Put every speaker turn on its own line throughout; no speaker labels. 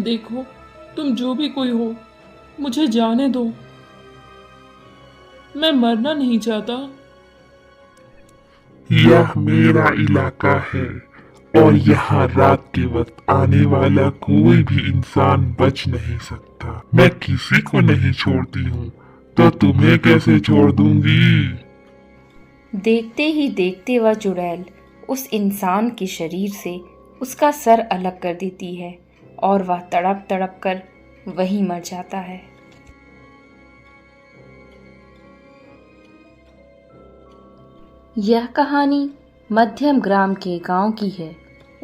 देखो, तुम जो भी कोई हो, मुझे जाने दो। मैं मरना नहीं चाहता।
यह मेरा इलाका है और यहाँ रात के वक्त आने वाला कोई भी इंसान बच नहीं सकता। मैं किसी को नहीं छोड़ती हूँ, तो तुम्हें कैसे छोड़ दूंगी?
देखते ही देखते वह चुड़ैल उस इंसान के शरीर से उसका सर अलग कर देती है और वह तड़प तड़प कर वहीं मर जाता है। यह कहानी मध्यम ग्राम के गांव की है।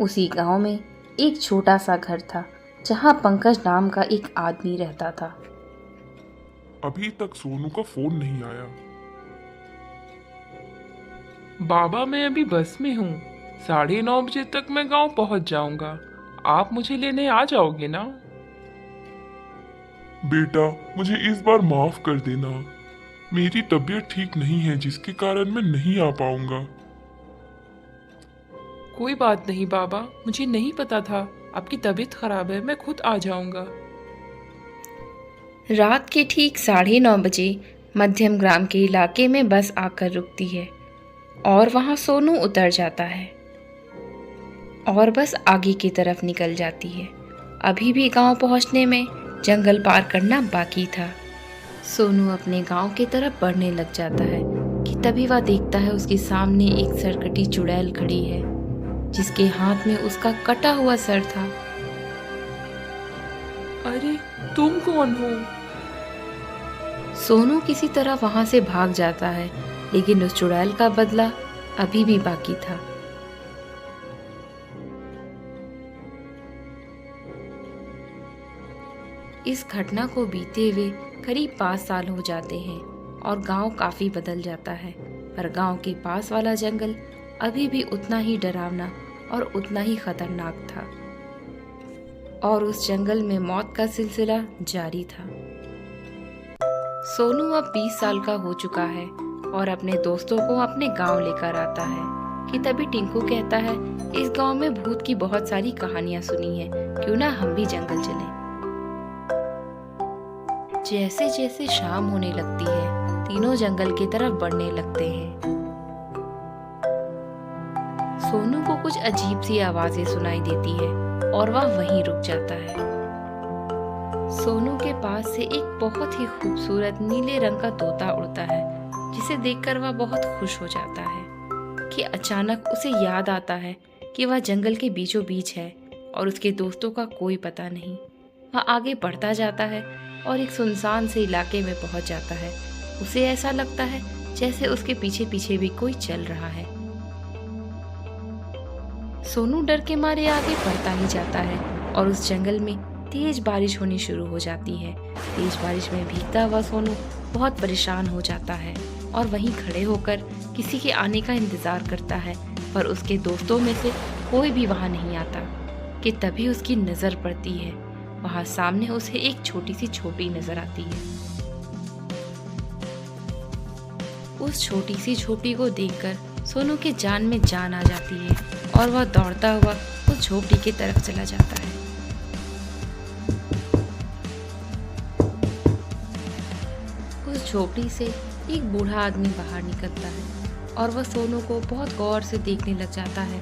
उसी गांव में एक छोटा सा घर था जहां पंकज नाम का एक आदमी रहता था।
अभी तक सोनू का फोन नहीं आया।
बाबा, मैं अभी बस में हूँ। 9:30 बजे तक मैं गांव पहुँच जाऊंगा। आप मुझे लेने आ जाओगे ना?
बेटा, मुझे इस बार माफ कर देना। मेरी तबीयत ठीक नहीं है जिसके कारण मैं नहीं आ पाऊंगा।
कोई बात नहीं बाबा, मुझे नहीं पता था आपकी तबीयत खराब है। मैं खुद आ जाऊंगा।
रात के ठीक 9:30 बजे मध्यम ग्राम के इलाके में बस आकर रुकती है और वहां सोनू उतर जाता है और बस आगे की तरफ निकल जाती है। अभी भी गांव पहुंचने में जंगल पार करना बाकी था। सोनू अपने गांव की तरफ बढ़ने लग जाता है कि तभी वह देखता है उसके सामने एक सरकटी चुड़ैल खड़ी है जिसके हाथ में उसका कटा हुआ सर था।
अरे, तुम कौन हो?
सोनू किसी तरह वहां से भाग जाता है, लेकिन उस चुड़ैल का बदला अभी भी बाकी था। इस घटना को बीते हुए करीब 5 साल हो जाते हैं और गांव काफी बदल जाता है, पर गांव के पास वाला जंगल अभी भी उतना ही डरावना और उतना ही खतरनाक था और उस जंगल में मौत का सिलसिला जारी था। सोनू अब 20 साल का हो चुका है और अपने दोस्तों को अपने गांव लेकर आता है कि तभी टिंकू कहता है, इस गांव में भूत की बहुत सारी कहानियां सुनी है, क्यों ना हम भी जंगल चलें। जैसे जैसे शाम होने लगती है तीनों जंगल की तरफ बढ़ने लगते हैं। सोनू को कुछ अजीब सी आवाजें सुनाई देती है और वह वहीं रुक जाता है। सोनू के पास से एक बहुत ही खूबसूरत नीले रंग का तोता उड़ता है जिसे देखकर वह बहुत खुश हो जाता है कि अचानक उसे याद आता है कि वह जंगल के बीचों बीच है और उसके दोस्तों का कोई पता नहीं। वह आगे बढ़ता जाता है और एक सुनसान से इलाके में पहुंच जाता है। उसे ऐसा लगता है जैसे उसके पीछे पीछे भी कोई चल रहा है। सोनू डर के मारे आगे बढ़ता ही जाता है और उस जंगल में तेज बारिश होनी शुरू हो जाती है। तेज बारिश में भीगता हुआ सोनू बहुत परेशान हो जाता है और वहीं खड़े होकर किसी के आने का इंतजार करता है, पर उसके दोस्तों में से कोई भी वहां नहीं आता कि तभी उसकी नजर पड़ती है। वहां सामने उसे एक छोटी सी झोपड़ी नजर आती है। उस छोटी सी झोपड़ी को देखकर सोनू के जान में जान आ जाती है और वह दौड़ता हुआ उस झोपड़ी की तरफ चला जाता है। उस झोपड़ी से एक बूढ़ा आदमी बाहर निकलता है और वह सोनू को बहुत गौर से देखने लग जाता है।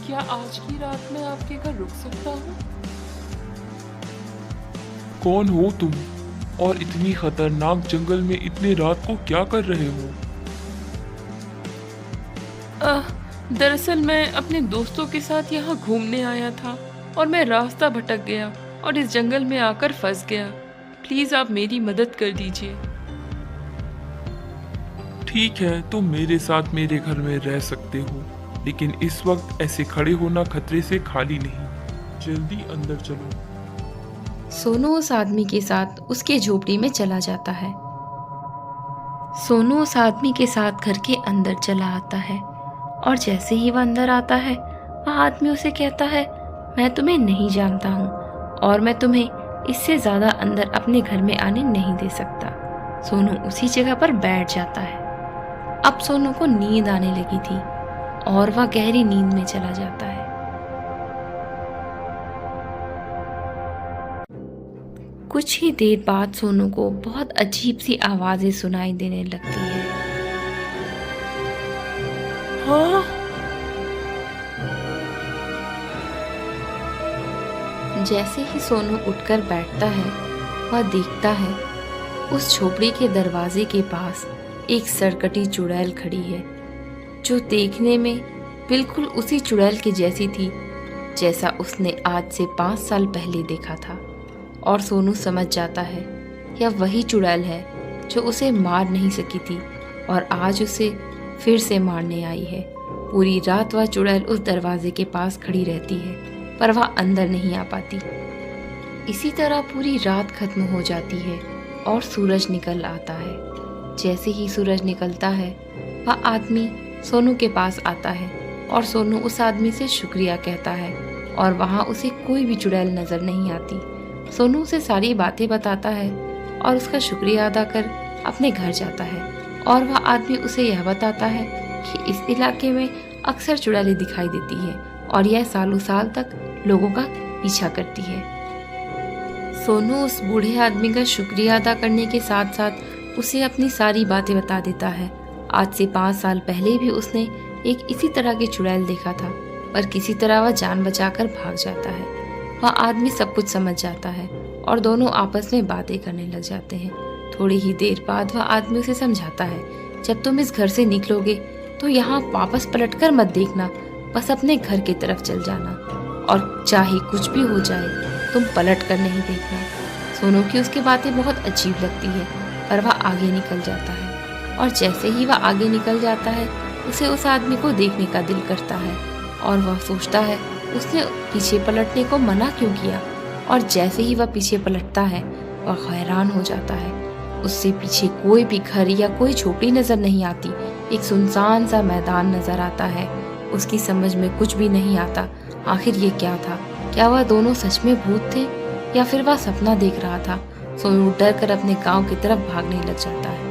क्या आज की रात में आपके घर रुक सकता हूँ?
कौन हो तुम और इतनी खतरनाक जंगल में इतने रात को क्या कर रहे हो?
दरअसल मैं अपने दोस्तों के साथ यहाँ घूमने आया था और मैं रास्ता भटक गया और इस जंगल में आकर फंस गया। प्लीज आप मेरी मदद कर दीजिए।
ठीक है, तुम मेरे साथ मेरे घर में रह सकते हो, लेकिन इस वक्त ऐसे खड़े होना खतरे से खाली नहीं। जल्दी अंदर चलो।
सोनू उस आदमी के साथ उसके झोपड़ी में चला जाता है। सोनू उस आदमी के साथ घर के अंदर चला आता है और जैसे ही वह अंदर आता है वह आदमी उसे कहता है, मैं तुम्हें नहीं जानता हूँ और मैं तुम्हें इससे ज्यादा अंदर अपने घर में आने नहीं दे सकता। सोनू उसी जगह पर बैठ जाता है। अब सोनू को नींद आने लगी थी और वह गहरी नींद में चला जाता है। कुछ ही देर बाद सोनू को बहुत अजीब सी आवाजें सुनाई देने लगती है।
हाँ,
जैसे ही सोनू उठकर बैठता है, वह देखता है उस झोपड़ी के दरवाजे के पास एक सरकटी चुड़ैल खड़ी है, जो देखने में बिल्कुल उसी चुड़ैल के जैसी थी जैसा उसने आज से 5 साल पहले देखा था। और सोनू समझ जाता है यह वही चुड़ैल है जो उसे मार नहीं सकी थी और आज उसे फिर से मारने आई है। पूरी रात वह चुड़ैल उस दरवाजे के पास खड़ी रहती है, पर वह अंदर नहीं आ पाती। इसी तरह पूरी रात खत्म हो जाती है और सूरज निकल आता है। जैसे ही सूरज निकलता है, वह आदमी सोनू के पास आता है और सोनू उस आदमी से शुक्रिया कहता है और वहाँ उसे कोई भी चुड़ैल नजर नहीं आती। सोनू उसे सारी बातें बताता है और उसका शुक्रिया अदा कर अपने घर जाता है और वह आदमी उसे यह बताता है कि इस इलाके में अक्सर चुड़ैलें दिखाई देती है और यह सालों साल तक लोगों का पीछा करती है। सोनू उस बूढ़े आदमी का शुक्रिया अदा करने के साथ साथ उसे अपनी सारी बातें बता देता है। आज से 5 साल पहले भी उसने एक इसी तरह की चुड़ैल देखा था, पर किसी तरह वह जान बचाकर भाग जाता है। वह आदमी सब कुछ समझ जाता है और दोनों आपस में बातें करने लग जाते हैं। थोड़ी ही देर बाद वह आदमी उसे समझाता है, जब तुम इस घर से निकलोगे तो यहाँ वापस पलटकर मत देखना, बस अपने घर की तरफ चल जाना और चाहे कुछ भी हो जाए तुम पलट कर नहीं देखना। सोनू की उसकी बातें बहुत अजीब लगती है, पर वह आगे निकल जाता है और जैसे ही वह आगे निकल जाता है उसे उस आदमी को देखने का दिल करता है और वह सोचता है उसने पीछे पलटने को मना क्यों किया। और जैसे ही वह पीछे पलटता है वह हैरान हो जाता है। उससे पीछे कोई भी घर या कोई झोपड़ी नजर नहीं आती, एक सुनसान सा मैदान नजर आता है। उसकी समझ में कुछ भी नहीं आता आखिर ये क्या था। क्या वह दोनों सच में भूत थे या फिर वह सपना देख रहा था। सोनू डर कर अपने गांव की तरफ भागने लग जाता है।